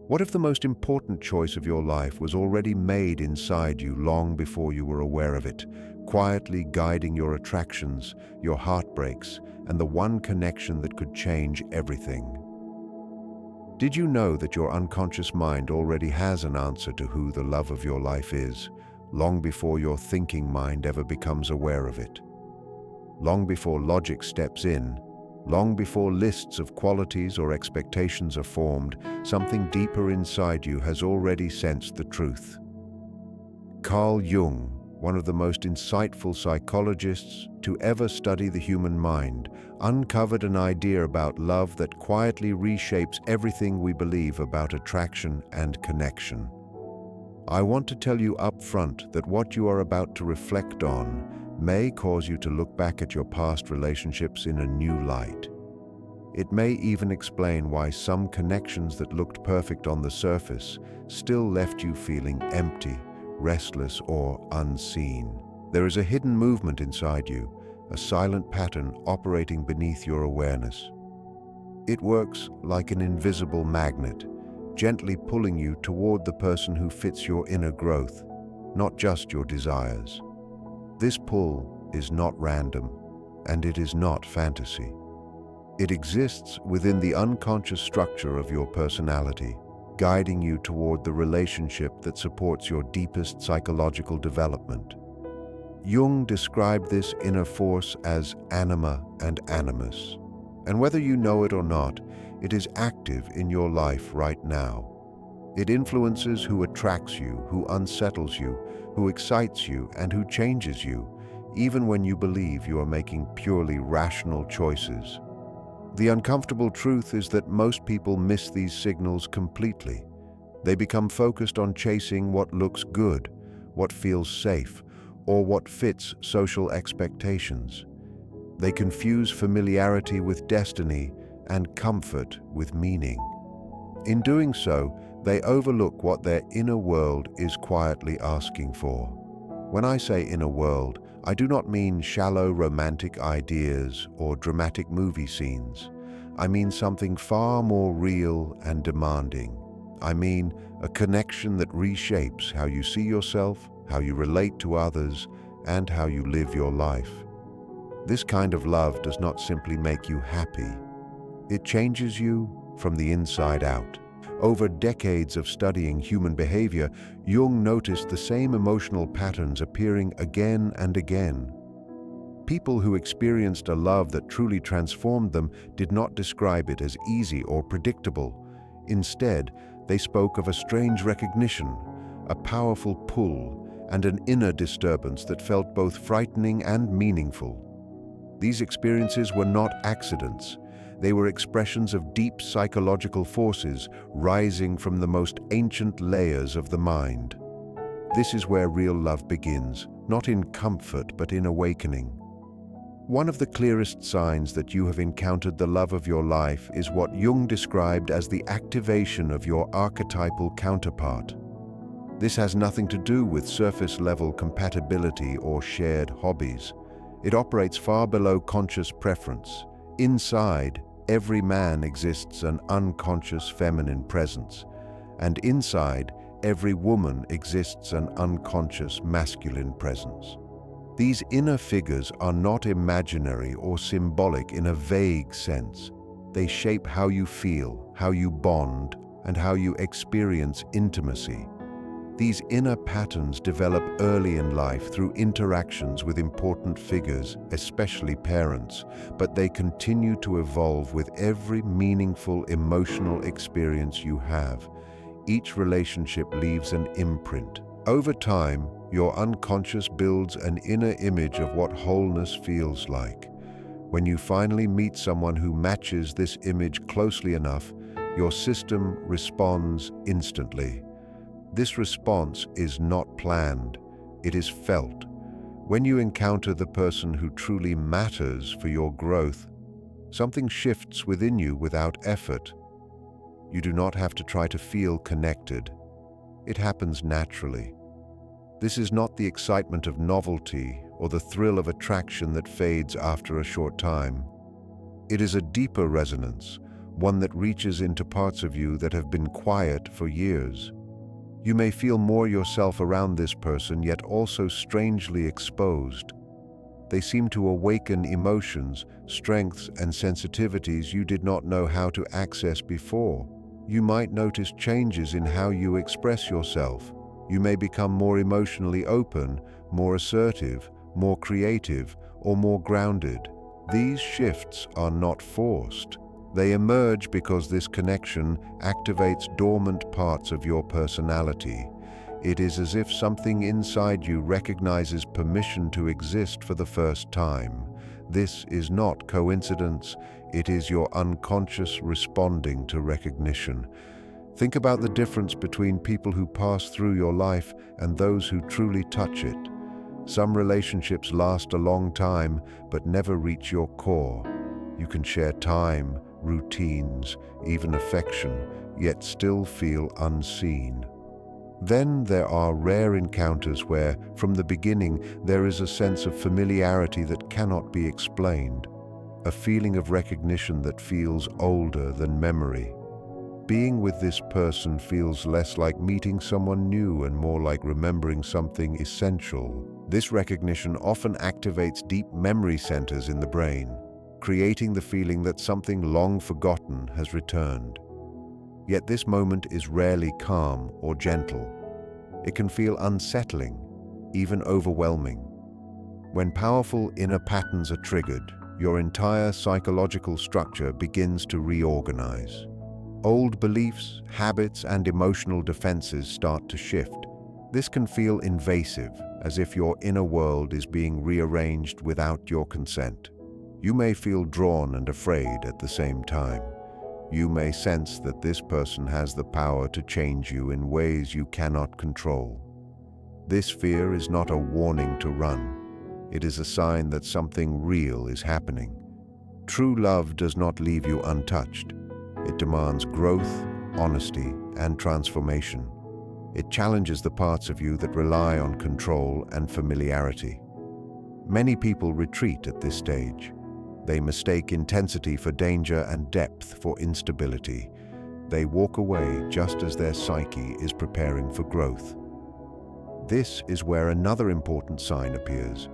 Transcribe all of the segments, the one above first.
What if the most important choice of your life was already made inside you long before you were aware of it, quietly guiding your attractions, your heartbreaks, and the one connection that could change everything? Did you know that your unconscious mind already has an answer to who the love of your life is, long before your thinking mind ever becomes aware of it? Long before logic steps in, long before lists of qualities or expectations are formed, something deeper inside you has already sensed the truth. Carl Jung, one of the most insightful psychologists to ever study the human mind, uncovered an idea about love that quietly reshapes everything we believe about attraction and connection. I want to tell you up front that what you are about to reflect on may cause you to look back at your past relationships in a new light. It may even explain why some connections that looked perfect on the surface still left you feeling empty, restless, or unseen. There is a hidden movement inside you, a silent pattern operating beneath your awareness. It works like an invisible magnet, gently pulling you toward the person who fits your inner growth, not just your desires. This pull is not random, and it is not fantasy. It exists within the unconscious structure of your personality, guiding you toward the relationship that supports your deepest psychological development. Jung described this inner force as Anima and Animus, and whether you know it or not, it is active in your life right now. It influences who attracts you, who unsettles you, who excites you, and who changes you, even when you believe you are making purely rational choices. The uncomfortable truth is that most people miss these signals completely. They become focused on chasing what looks good, what feels safe, or what fits social expectations. They confuse familiarity with destiny and comfort with meaning. In doing so, they overlook what their inner world is quietly asking for. When I say inner world, I do not mean shallow romantic ideas or dramatic movie scenes. I mean something far more real and demanding. I mean a connection that reshapes how you see yourself, how you relate to others, and how you live your life. This kind of love does not simply make you happy. It changes you from the inside out. Over decades of studying human behavior, Jung noticed the same emotional patterns appearing again and again. People who experienced a love that truly transformed them did not describe it as easy or predictable. Instead, they spoke of a strange recognition, a powerful pull, and an inner disturbance that felt both frightening and meaningful. These experiences were not accidents. They were expressions of deep psychological forces rising from the most ancient layers of the mind. This is where real love begins, not in comfort but in awakening. One of the clearest signs that you have encountered the love of your life is what Jung described as the activation of your archetypal counterpart. This has nothing to do with surface-level compatibility or shared hobbies. It operates far below conscious preference. Inside, every man exists an unconscious feminine presence, and inside, every woman exists an unconscious masculine presence. These inner figures are not imaginary or symbolic in a vague sense. They shape how you feel, how you bond, and how you experience intimacy. These inner patterns develop early in life through interactions with important figures, especially parents, but they continue to evolve with every meaningful emotional experience you have. Each relationship leaves an imprint. Over time, your unconscious builds an inner image of what wholeness feels like. When you finally meet someone who matches this image closely enough, your system responds instantly. This response is not planned, it is felt. When you encounter the person who truly matters for your growth, something shifts within you without effort. You do not have to try to feel connected. It happens naturally. This is not the excitement of novelty or the thrill of attraction that fades after a short time. It is a deeper resonance, one that reaches into parts of you that have been quiet for years. You may feel more yourself around this person, yet also strangely exposed. They seem to awaken emotions, strengths, and sensitivities you did not know how to access before. You might notice changes in how you express yourself. You may become more emotionally open, more assertive, more creative, or more grounded. These shifts are not forced. They emerge because this connection activates dormant parts of your personality. It is as if something inside you recognizes permission to exist for the first time. This is not coincidence. It is your unconscious responding to recognition. Think about the difference between people who pass through your life and those who truly touch it. Some relationships last a long time but never reach your core. You can share time, routines, even affection, yet still feel unseen. Then there are rare encounters where, from the beginning, there is a sense of familiarity that cannot be explained, a feeling of recognition that feels older than memory. Being with this person feels less like meeting someone new and more like remembering something essential. This recognition often activates deep memory centers in the brain, creating the feeling that something long forgotten has returned. Yet this moment is rarely calm or gentle. It can feel unsettling, even overwhelming. When powerful inner patterns are triggered, your entire psychological structure begins to reorganize. Old beliefs, habits, and emotional defenses start to shift. This can feel invasive, as if your inner world is being rearranged without your consent. You may feel drawn and afraid at the same time. You may sense that this person has the power to change you in ways you cannot control. This fear is not a warning to run. It is a sign that something real is happening. True love does not leave you untouched. It demands growth, honesty, and transformation. It challenges the parts of you that rely on control and familiarity. Many people retreat at this stage. They mistake intensity for danger and depth for instability. They walk away just as their psyche is preparing for growth. This is where another important sign appears,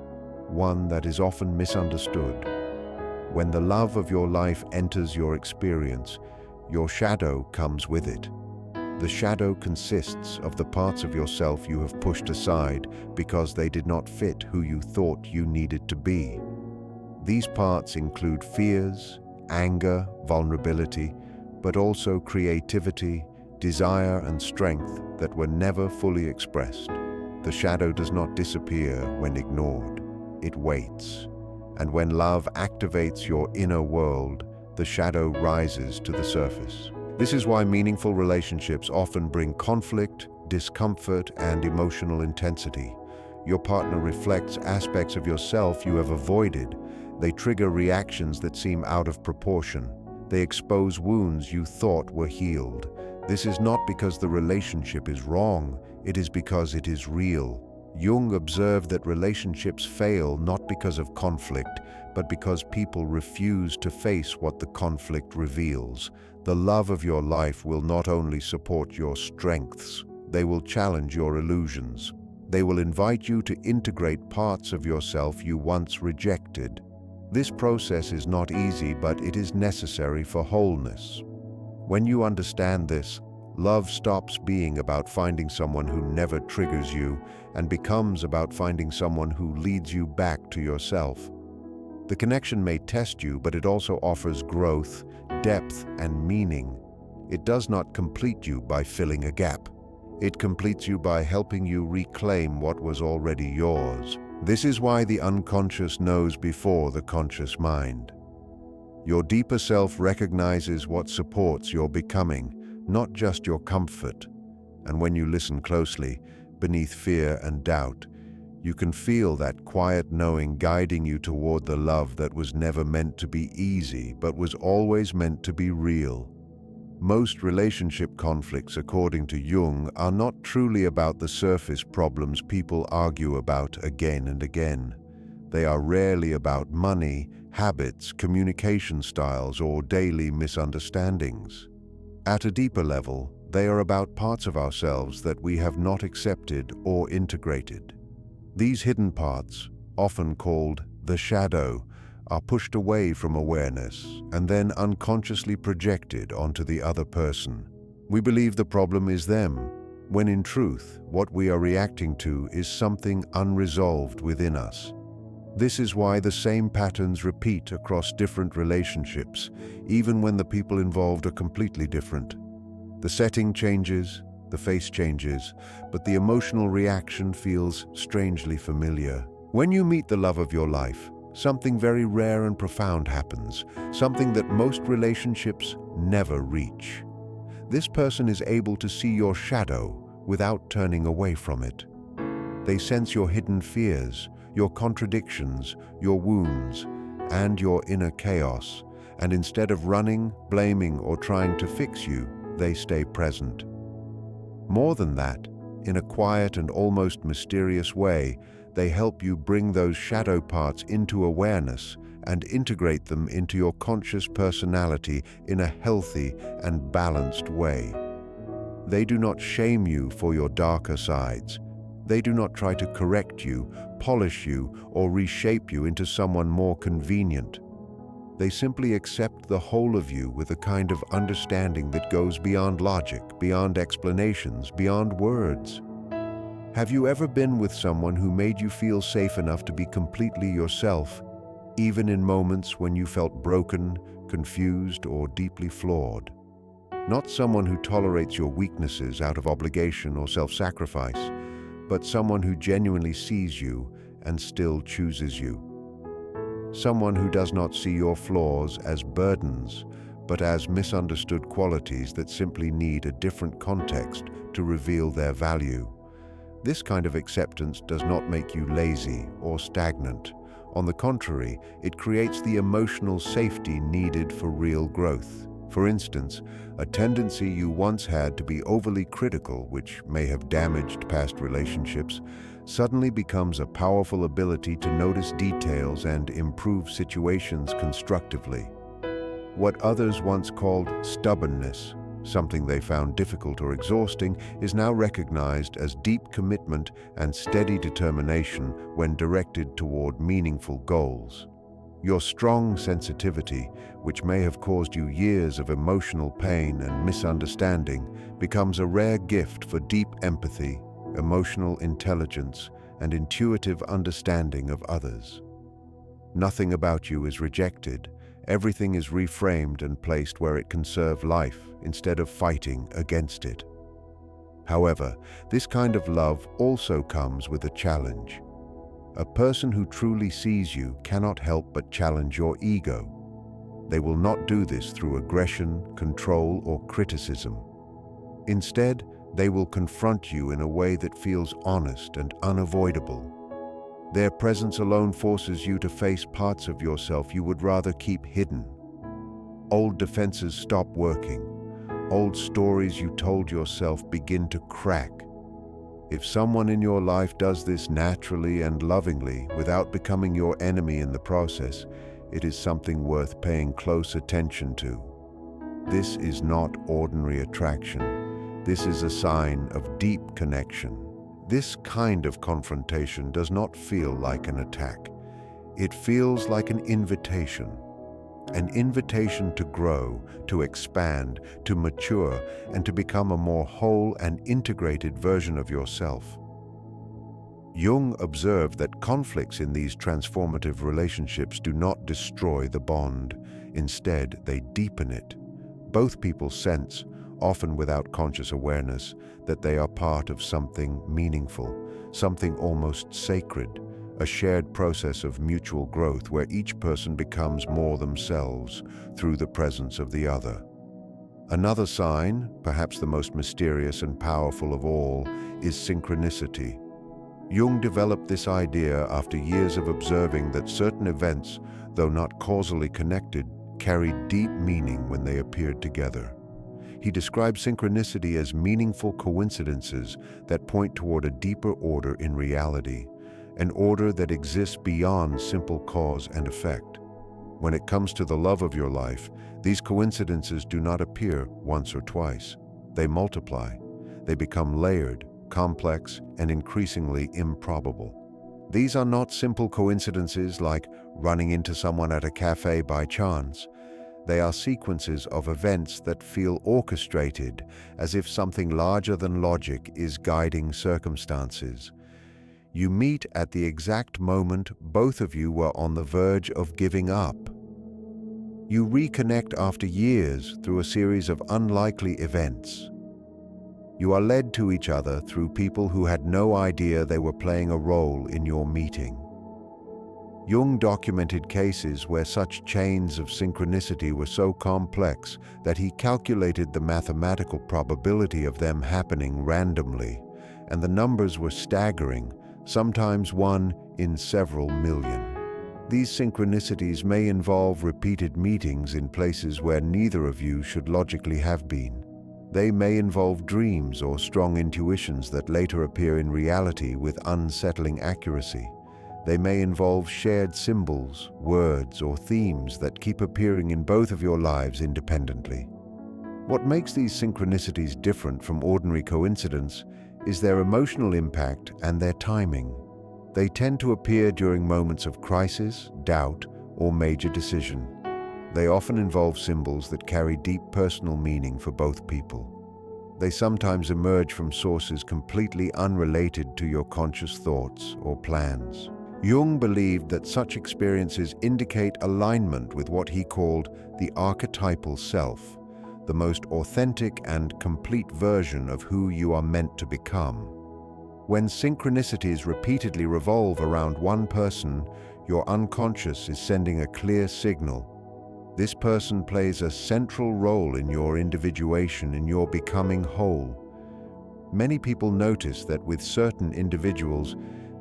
one that is often misunderstood. When the love of your life enters your experience, your shadow comes with it. The shadow consists of the parts of yourself you have pushed aside because they did not fit who you thought you needed to be. These parts include fears, anger, vulnerability, but also creativity, desire, and strength that were never fully expressed. The shadow does not disappear when ignored. It waits. And when love activates your inner world, the shadow rises to the surface. This is why meaningful relationships often bring conflict, discomfort, and emotional intensity. Your partner reflects aspects of yourself you have avoided. They trigger reactions that seem out of proportion. They expose wounds you thought were healed. This is not because the relationship is wrong, it is because it is real. Jung observed that relationships fail not because of conflict, but because people refuse to face what the conflict reveals. The love of your life will not only support your strengths, they will challenge your illusions. They will invite you to integrate parts of yourself you once rejected. This process is not easy, but it is necessary for wholeness. When you understand this, love stops being about finding someone who never triggers you and becomes about finding someone who leads you back to yourself. The connection may test you, but it also offers growth, depth, and meaning. It does not complete you by filling a gap. It completes you by helping you reclaim what was already yours. This is why the unconscious knows before the conscious mind. Your deeper self recognizes what supports your becoming, not just your comfort. And when you listen closely, beneath fear and doubt, you can feel that quiet knowing guiding you toward the love that was never meant to be easy, but was always meant to be real. Most relationship conflicts, according to Jung, are not truly about the surface problems people argue about again and again. They are rarely about money, habits, communication styles, or daily misunderstandings. At a deeper level, they are about parts of ourselves that we have not accepted or integrated. These hidden parts, often called the shadow, are pushed away from awareness and then unconsciously projected onto the other person. We believe the problem is them, when in truth, what we are reacting to is something unresolved within us. This is why the same patterns repeat across different relationships, even when the people involved are completely different. The setting changes, the face changes, but the emotional reaction feels strangely familiar. When you meet the love of your life, something very rare and profound happens, something that most relationships never reach. This person is able to see your shadow without turning away from it. They sense your hidden fears, your contradictions, your wounds, and your inner chaos, and instead of running, blaming, or trying to fix you, they stay present. More than that, in a quiet and almost mysterious way, they help you bring those shadow parts into awareness and integrate them into your conscious personality in a healthy and balanced way. They do not shame you for your darker sides. They do not try to correct you, polish you, or reshape you into someone more convenient. They simply accept the whole of you with a kind of understanding that goes beyond logic, beyond explanations, beyond words. Have you ever been with someone who made you feel safe enough to be completely yourself, even in moments when you felt broken, confused, or deeply flawed? Not someone who tolerates your weaknesses out of obligation or self-sacrifice, but someone who genuinely sees you and still chooses you. Someone who does not see your flaws as burdens, but as misunderstood qualities that simply need a different context to reveal their value. This kind of acceptance does not make you lazy or stagnant. On the contrary, it creates the emotional safety needed for real growth. For instance, a tendency you once had to be overly critical, which may have damaged past relationships, suddenly becomes a powerful ability to notice details and improve situations constructively. What others once called stubbornness, something they found difficult or exhausting, is now recognized as deep commitment and steady determination when directed toward meaningful goals. Your strong sensitivity, which may have caused you years of emotional pain and misunderstanding, becomes a rare gift for deep empathy, emotional intelligence, and intuitive understanding of others. Nothing about you is rejected. Everything is reframed and placed where it can serve life instead of fighting against it. However, this kind of love also comes with a challenge. A person who truly sees you cannot help but challenge your ego. They will not do this through aggression, control, or criticism. Instead, they will confront you in a way that feels honest and unavoidable. Their presence alone forces you to face parts of yourself you would rather keep hidden. Old defenses stop working. Old stories you told yourself begin to crack. If someone in your life does this naturally and lovingly without becoming your enemy in the process, it is something worth paying close attention to. This is not ordinary attraction. This is a sign of deep connection. This kind of confrontation does not feel like an attack. It feels like an invitation to grow, to expand, to mature, and to become a more whole and integrated version of yourself. Jung observed that conflicts in these transformative relationships do not destroy the bond. Instead, they deepen it. Both people sense, often without conscious awareness, that they are part of something meaningful, something almost sacred, a shared process of mutual growth where each person becomes more themselves through the presence of the other. Another sign, perhaps the most mysterious and powerful of all, is synchronicity. Jung developed this idea after years of observing that certain events, though not causally connected, carried deep meaning when they appeared together. He described synchronicity as meaningful coincidences that point toward a deeper order in reality, an order that exists beyond simple cause and effect. When it comes to the love of your life, these coincidences do not appear once or twice. They multiply. They become layered, complex, and increasingly improbable. These are not simple coincidences like running into someone at a cafe by chance. They are sequences of events that feel orchestrated, as if something larger than logic is guiding circumstances. You meet at the exact moment both of you were on the verge of giving up. You reconnect after years through a series of unlikely events. You are led to each other through people who had no idea they were playing a role in your meeting. Jung documented cases where such chains of synchronicity were so complex that he calculated the mathematical probability of them happening randomly, and the numbers were staggering, sometimes 1 in several million. These synchronicities may involve repeated meetings in places where neither of you should logically have been. They may involve dreams or strong intuitions that later appear in reality with unsettling accuracy. They may involve shared symbols, words, or themes that keep appearing in both of your lives independently. What makes these synchronicities different from ordinary coincidence is their emotional impact and their timing. They tend to appear during moments of crisis, doubt, or major decision. They often involve symbols that carry deep personal meaning for both people. They sometimes emerge from sources completely unrelated to your conscious thoughts or plans. Jung believed that such experiences indicate alignment with what he called the archetypal self, the most authentic and complete version of who you are meant to become. When synchronicities repeatedly revolve around one person, your unconscious is sending a clear signal. This person plays a central role in your individuation, in your becoming whole. Many people notice that with certain individuals,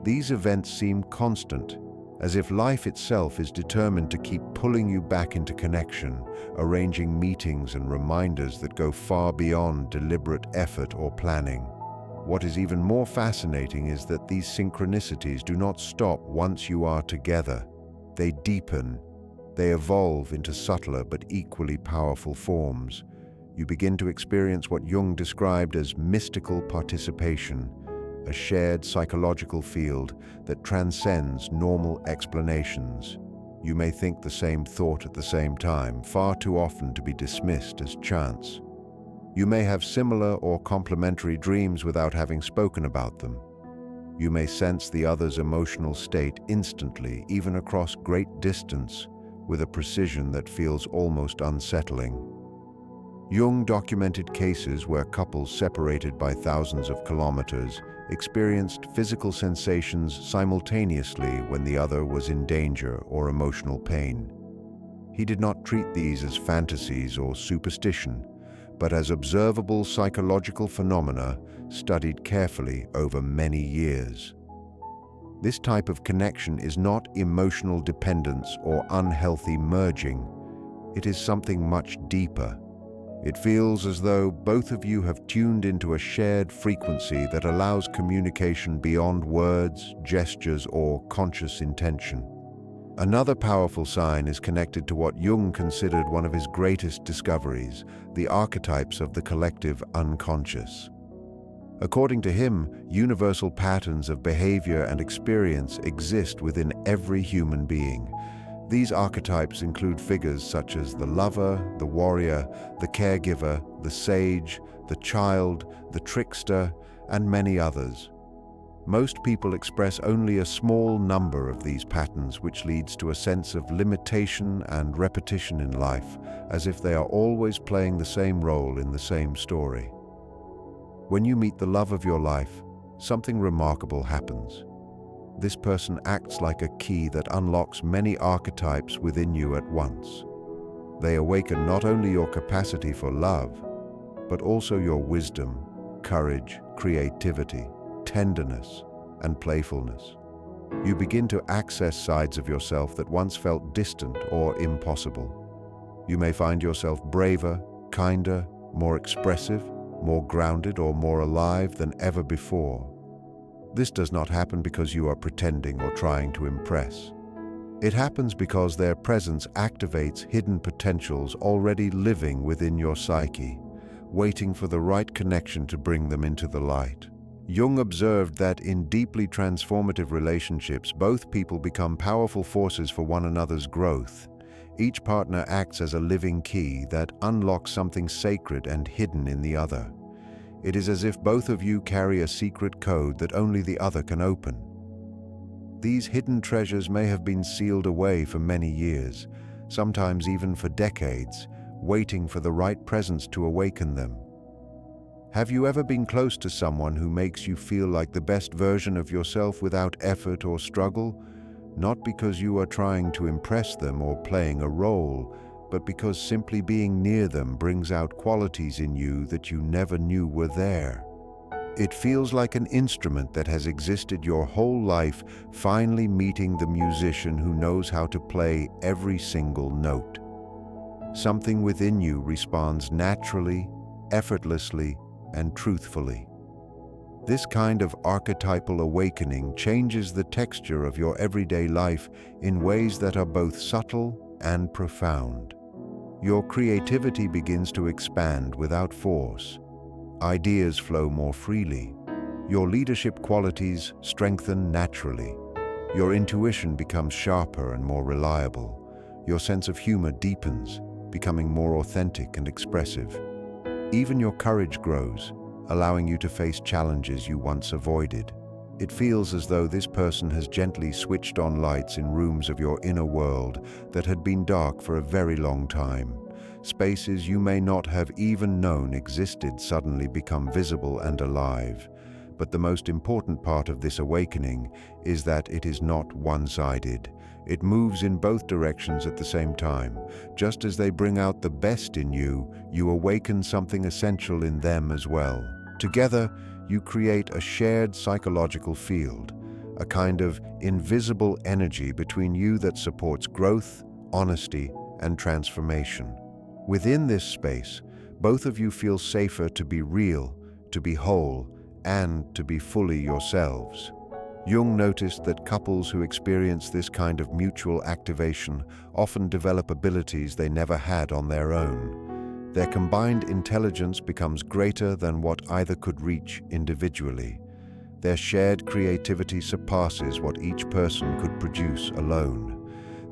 these events seem constant, as if life itself is determined to keep pulling you back into connection, arranging meetings and reminders that go far beyond deliberate effort or planning. What is even more fascinating is that these synchronicities do not stop once you are together. They deepen. They evolve into subtler but equally powerful forms. You begin to experience what Jung described as mystical participation, a shared psychological field that transcends normal explanations. You may think the same thought at the same time, far too often to be dismissed as chance. You may have similar or complementary dreams without having spoken about them. You may sense the other's emotional state instantly, even across great distance, with a precision that feels almost unsettling. Jung documented cases where couples separated by thousands of kilometers experienced physical sensations simultaneously when the other was in danger or emotional pain. He did not treat these as fantasies or superstition, but as observable psychological phenomena studied carefully over many years. This type of connection is not emotional dependence or unhealthy merging. It is something much deeper. It feels as though both of you have tuned into a shared frequency that allows communication beyond words, gestures, or conscious intention. Another powerful sign is connected to what Jung considered one of his greatest discoveries, the archetypes of the collective unconscious. According to him, universal patterns of behavior and experience exist within every human being. These archetypes include figures such as the lover, the warrior, the caregiver, the sage, the child, the trickster, and many others. Most people express only a small number of these patterns, which leads to a sense of limitation and repetition in life, as if they are always playing the same role in the same story. When you meet the love of your life, something remarkable happens. This person acts like a key that unlocks many archetypes within you at once. They awaken not only your capacity for love, but also your wisdom, courage, creativity, tenderness, and playfulness. You begin to access sides of yourself that once felt distant or impossible. You may find yourself braver, kinder, more expressive, more grounded, or more alive than ever before. This does not happen because you are pretending or trying to impress. It happens because their presence activates hidden potentials already living within your psyche, waiting for the right connection to bring them into the light. Jung observed that in deeply transformative relationships, both people become powerful forces for one another's growth. Each partner acts as a living key that unlocks something sacred and hidden in the other. It is as if both of you carry a secret code that only the other can open. These hidden treasures may have been sealed away for many years, sometimes even for decades, waiting for the right presence to awaken them. Have you ever been close to someone who makes you feel like the best version of yourself without effort or struggle? Not because you are trying to impress them or playing a role, but because simply being near them brings out qualities in you that you never knew were there. It feels like an instrument that has existed your whole life finally meeting the musician who knows how to play every single note. Something within you responds naturally, effortlessly, and truthfully. This kind of archetypal awakening changes the texture of your everyday life in ways that are both subtle and profound. Your creativity begins to expand without force. Ideas flow more freely. Your leadership qualities strengthen naturally. Your intuition becomes sharper and more reliable. Your sense of humor deepens, becoming more authentic and expressive. Even your courage grows, allowing you to face challenges you once avoided. It feels as though this person has gently switched on lights in rooms of your inner world that had been dark for a very long time. Spaces you may not have even known existed suddenly become visible and alive. But the most important part of this awakening is that it is not one-sided. It moves in both directions at the same time. Just as they bring out the best in you, you awaken something essential in them as well. Together, you create a shared psychological field, a kind of invisible energy between you that supports growth, honesty, and transformation. Within this space, both of you feel safer to be real, to be whole, and to be fully yourselves. Jung noticed that couples who experience this kind of mutual activation often develop abilities they never had on their own. Their combined intelligence becomes greater than what either could reach individually. Their shared creativity surpasses what each person could produce alone.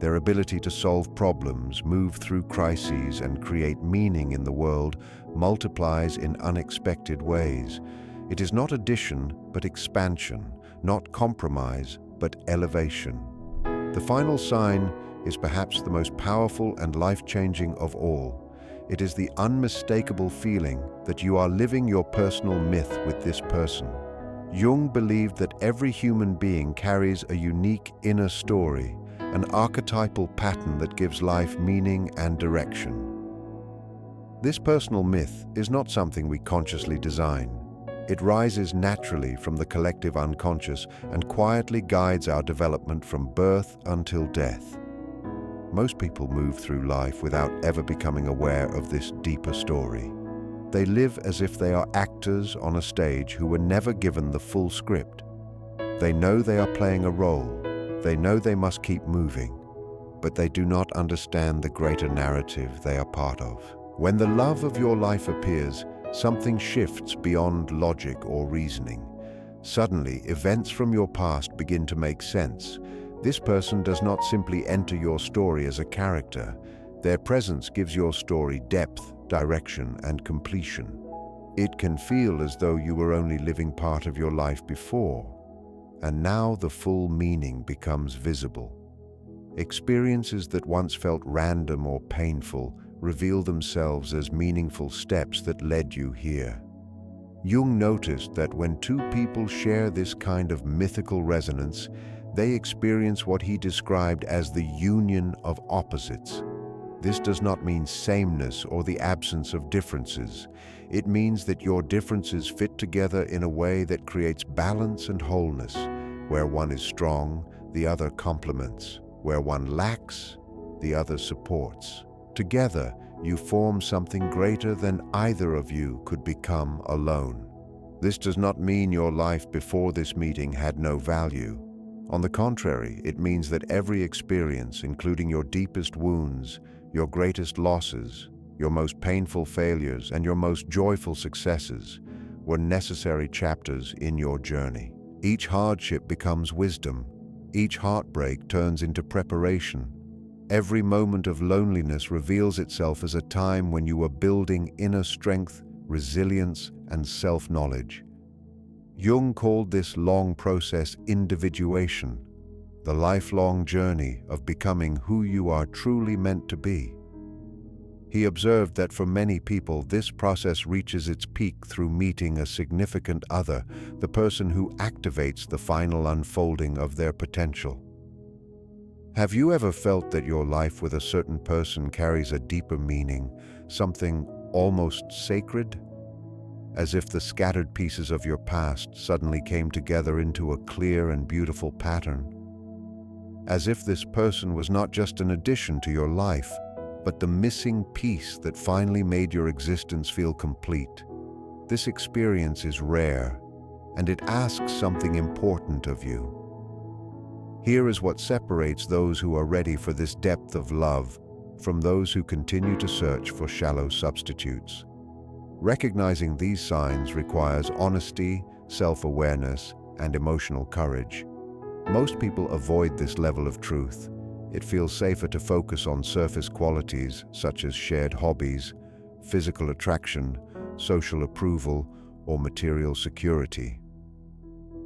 Their ability to solve problems, move through crises, and create meaning in the world multiplies in unexpected ways. It is not addition, but expansion, not compromise, but elevation. The final sign is perhaps the most powerful and life-changing of all. It is the unmistakable feeling that you are living your personal myth with this person. Jung believed that every human being carries a unique inner story, an archetypal pattern that gives life meaning and direction. This personal myth is not something we consciously design. It rises naturally from the collective unconscious and quietly guides our development from birth until death. Most people move through life without ever becoming aware of this deeper story. They live as if they are actors on a stage who were never given the full script. They know they are playing a role. They know they must keep moving, but they do not understand the greater narrative they are part of. When the love of your life appears, something shifts beyond logic or reasoning. Suddenly, events from your past begin to make sense. This person does not simply enter your story as a character. Their presence gives your story depth, direction, and completion. It can feel as though you were only living part of your life before, and now the full meaning becomes visible. Experiences that once felt random or painful reveal themselves as meaningful steps that led you here. Jung noticed that when two people share this kind of mythical resonance, they experience what he described as the union of opposites. This does not mean sameness or the absence of differences. It means that your differences fit together in a way that creates balance and wholeness. Where one is strong, the other complements. Where one lacks, the other supports. Together, you form something greater than either of you could become alone. This does not mean your life before this meeting had no value. On the contrary, it means that every experience, including your deepest wounds, your greatest losses, your most painful failures, and your most joyful successes, were necessary chapters in your journey. Each hardship becomes wisdom. Each heartbreak turns into preparation. Every moment of loneliness reveals itself as a time when you are building inner strength, resilience, and self-knowledge. Jung called this long process individuation, the lifelong journey of becoming who you are truly meant to be. He observed that for many people, this process reaches its peak through meeting a significant other, the person who activates the final unfolding of their potential. Have you ever felt that your life with a certain person carries a deeper meaning, something almost sacred? As if the scattered pieces of your past suddenly came together into a clear and beautiful pattern. As if this person was not just an addition to your life, but the missing piece that finally made your existence feel complete. This experience is rare, and it asks something important of you. Here is what separates those who are ready for this depth of love from those who continue to search for shallow substitutes. Recognizing these signs requires honesty, self-awareness, and emotional courage. Most people avoid this level of truth. It feels safer to focus on surface qualities such as shared hobbies, physical attraction, social approval, or material security.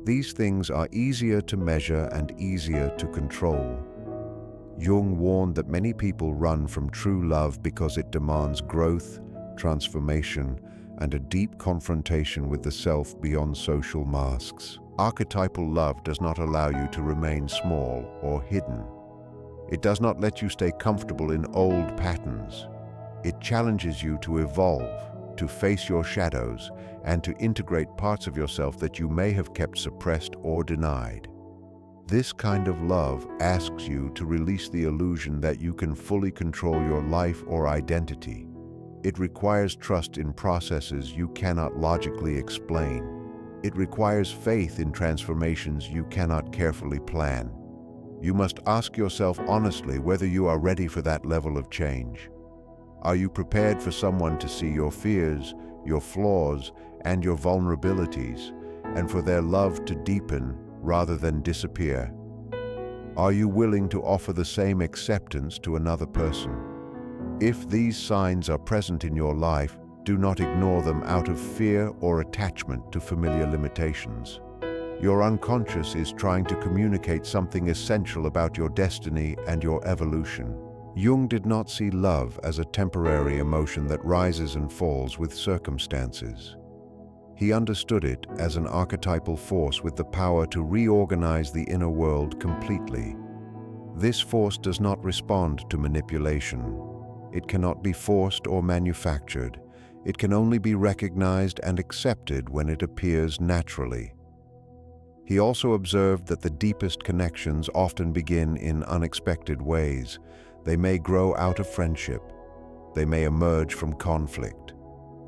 These things are easier to measure and easier to control. Jung warned that many people run from true love because it demands growth, transformation, and a deep confrontation with the self beyond social masks. Archetypal love does not allow you to remain small or hidden. It does not let you stay comfortable in old patterns. It challenges you to evolve, to face your shadows, and to integrate parts of yourself that you may have kept suppressed or denied. This kind of love asks you to release the illusion that you can fully control your life or identity. It requires trust in processes you cannot logically explain. It requires faith in transformations you cannot carefully plan. You must ask yourself honestly whether you are ready for that level of change. Are you prepared for someone to see your fears, your flaws, and your vulnerabilities, and for their love to deepen rather than disappear? Are you willing to offer the same acceptance to another person? If these signs are present in your life, do not ignore them out of fear or attachment to familiar limitations. Your unconscious is trying to communicate something essential about your destiny and your evolution. Jung did not see love as a temporary emotion that rises and falls with circumstances. He understood it as an archetypal force with the power to reorganize the inner world completely. This force does not respond to manipulation. It cannot be forced or manufactured. It can only be recognized and accepted when it appears naturally. He also observed that the deepest connections often begin in unexpected ways. They may grow out of friendship. They may emerge from conflict.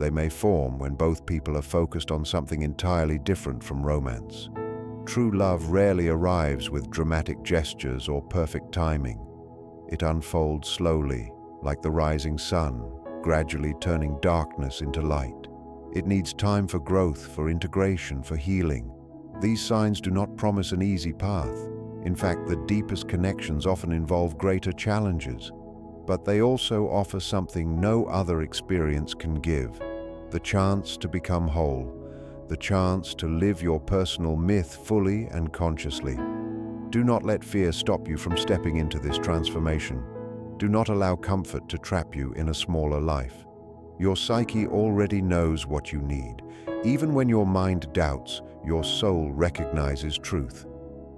They may form when both people are focused on something entirely different from romance. True love rarely arrives with dramatic gestures or perfect timing. It unfolds slowly, like the rising sun, gradually turning darkness into light. It needs time for growth, for integration, for healing. These signs do not promise an easy path. In fact, the deepest connections often involve greater challenges, but they also offer something no other experience can give: the chance to become whole, the chance to live your personal myth fully and consciously. Do not let fear stop you from stepping into this transformation. Do not allow comfort to trap you in a smaller life. Your psyche already knows what you need. Even when your mind doubts, your soul recognizes truth.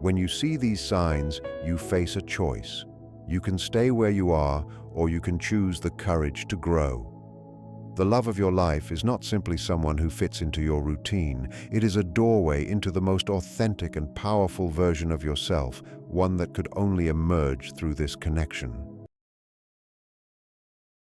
When you see these signs, you face a choice. You can stay where you are, or you can choose the courage to grow. The love of your life is not simply someone who fits into your routine. It is a doorway into the most authentic and powerful version of yourself, one that could only emerge through this connection.